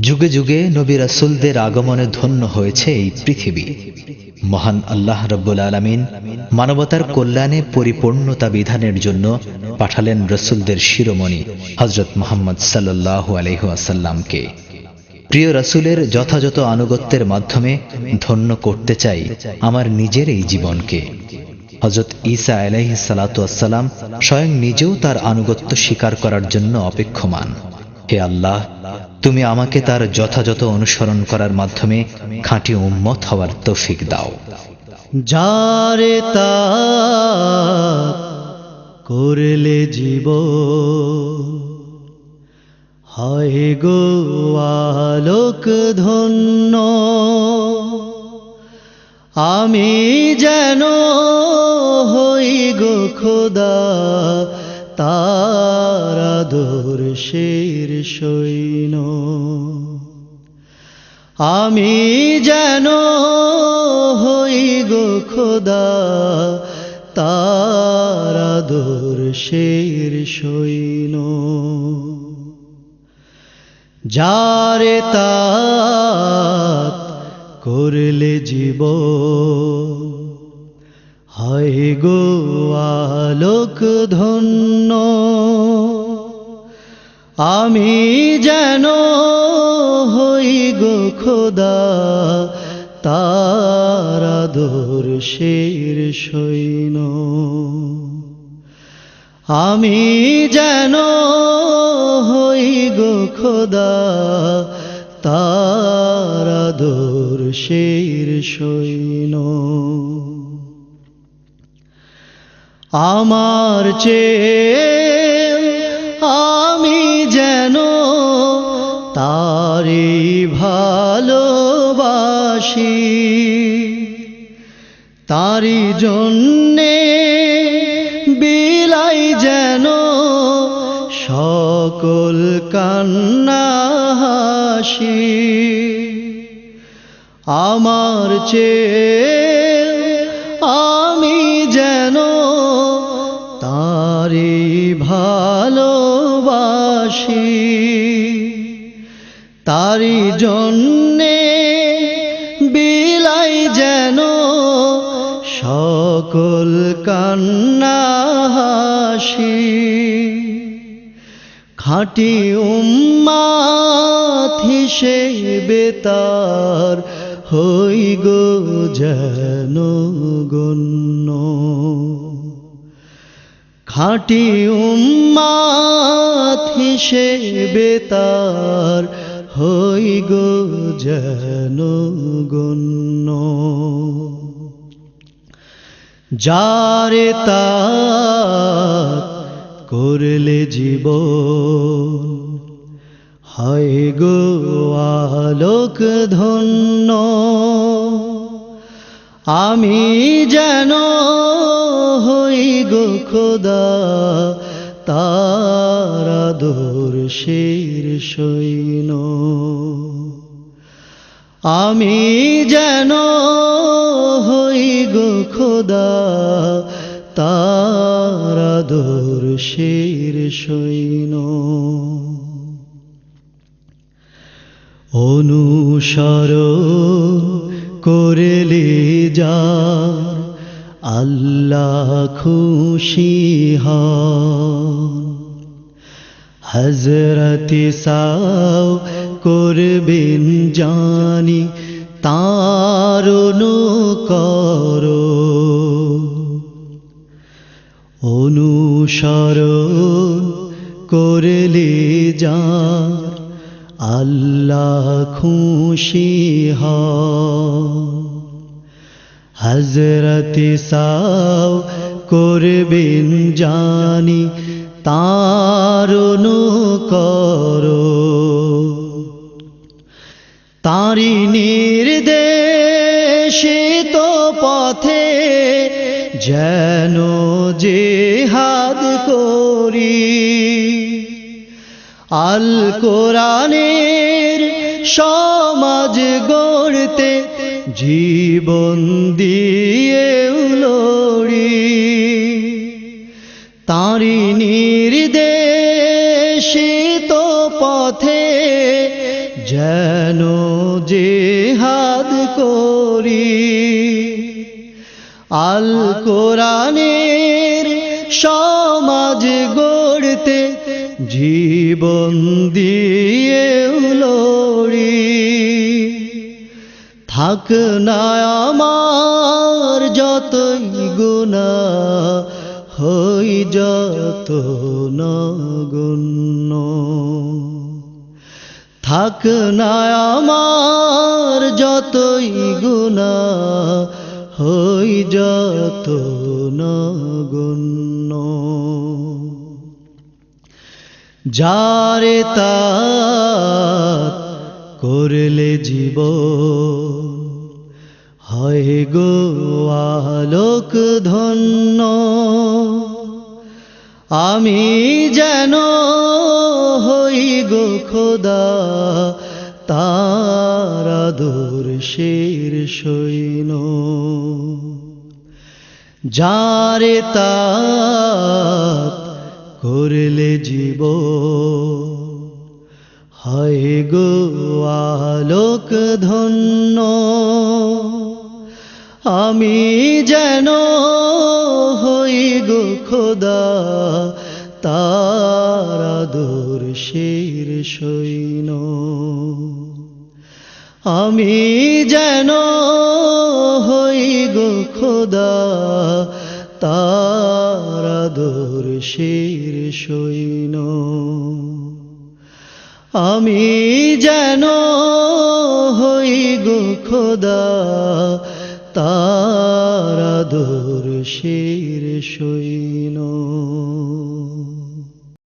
যুগে যুগে নবী রাসূলদের আগমনে ধন্য হয়েছে এই পৃথিবী। মহান আল্লাহ রাব্বুল আলামিন মানবতার কল্যাণে পরিপূর্ণতা বিধানের জন্য পাঠালেন রাসূলদের শিরোমণি হযরত মুহাম্মদ সাল্লাল্লাহু আলাইহি ওয়াসাল্লামকে। প্রিয় রাসূলের যথাযথ আনুগত্যের মাধ্যমে ধন্য করতে চাই আমার নিজের এই জীবনকে। হযরত ঈসা আলাইহিস সালাতু ওয়াসসালাম স্বয়ং নিজেও তার আনুগত্য স্বীকার করার জন্য অপেক্ষমান। হে আল্লাহ, তুমি আমাকে তার যথাযথ অনুসরণ করার মাধ্যমে খাঁটি উম্মত হওয়ার তৌফিক দাও। যারে তা করলে জীব হয় গো আলোক ধন্য। আমি যেন হই গো খোদা তার আদর্শের সৈন্য। আমি যেন হই গো খোদা তার আদর্শের সৈন্য। যারে তাত করলে জীব হয় গো আলোক ধন্য। আমি যেন হই গো খোদা তার আদর্শের সৈন্য। আমি যেন হই গো খোদা তার আদর্শের সৈন্য। আমার চেয়ে আমি যেন তারি ভালোবাসি, তারি জন্যে বিলাই যেন সকল কান্না হাসি। আমার চেয়ে আমি যেন তারি ভালোবাসি, তারি জন্যে বিলাই যেন সকল কান্না হাসি। খাঁটি উম্মত হিসেবে তার হই গো যেন গণ্য। খাঁটি উম্মত হিসেবে তার হই গো যেন গণ্য। যারে তাত করলে জীব হয় গো আলোক ধন্য। আমি যেন হই গো খোদা তার আদর্শের সৈন্য। আমি যেন হই গো খোদা তার আদর্শের সৈন্য। অনুসরণ করলে যার আল্লাহ খুশি হন। হযরত ঈসাও করবেন জানি তার অনুকরণ। অনুসরণ করলে যার আল্লাহ খুশি হন। হযরত ঈসাও করবেন জানি তার অনুকরণ। তাঁরি নির্দেশিত পথে যেন জিহাদ করি। আল কোরআনের সমাজ গড়তে জীবন দিয়ে লড়ি। তাঁরি নির্দেশিত পথে যেন জিহাদ করি, আল কোরআনের সমাজ গড়তে জীবন দিয়ে লড়ি। থাক না আমার যতই গুনাহ, হই যত নগণ্য। থাক না আমার যতই গুনাহ, হই যত নগণ্য। যারে তাত করলে জীবন, হয় গো আলোক ধন্য। আমি যেন হই গো খোদা তার আদর্শের সৈন্য। যারে তাত করলে জীবন, হয় গো আলোক ধন্য। আমি যেন হই গো খোদা তার আদর্শের সৈন্য। আমি যেন হই গো খোদা তার আদর্শের সৈন্য। আমি যেন হই গো খোদা তার আদর্শের সৈন্য।